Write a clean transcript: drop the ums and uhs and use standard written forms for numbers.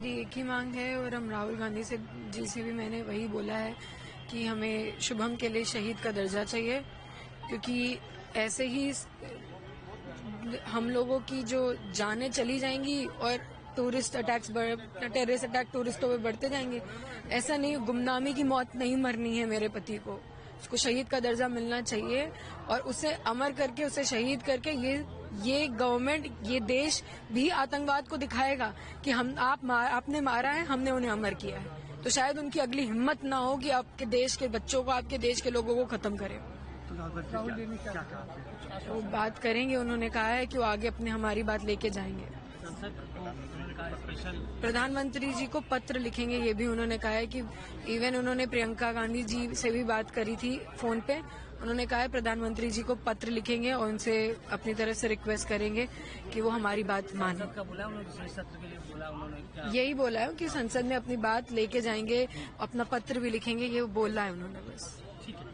एक ही मांग है और हम राहुल गांधी जी से भी मैंने वही बोला है कि हमें शुभम के लिए शहीद का दर्जा चाहिए, क्योंकि ऐसे ही हम लोगों की जो जानें चली जाएंगी और टूरिस्ट अटैक्स टेररिस्ट अटैक टूरिस्टों पे बढ़ते जाएंगे। ऐसा नहीं, गुमनामी की मौत नहीं मरनी है मेरे पति को, उसको शहीद का दर्जा मिलना चाहिए और उसे अमर करके, उसे शहीद करके ये गवर्नमेंट, ये देश भी आतंकवाद को दिखाएगा कि आपने मारा है, हमने उन्हें अमर किया है। तो शायद उनकी अगली हिम्मत ना हो कि आपके देश के बच्चों को, आपके देश के लोगों को खत्म करें। वो बात करेंगे, उन्होंने कहा है कि वो आगे अपने हमारी बात लेके जाएंगे। प्रधानमंत्री जी को पत्र लिखेंगे, ये भी उन्होंने कहा है कि इवन उन्होंने प्रियंका गांधी जी से भी बात करी थी फोन पे। उन्होंने कहा है प्रधानमंत्री जी को पत्र लिखेंगे और उनसे अपनी तरफ से रिक्वेस्ट करेंगे कि वो हमारी बात माने। यही बोला है कि संसद में अपनी बात लेके जाएंगे, अपना पत्र भी लिखेंगे, ये बोला है उन्होंने बस। ठीक है,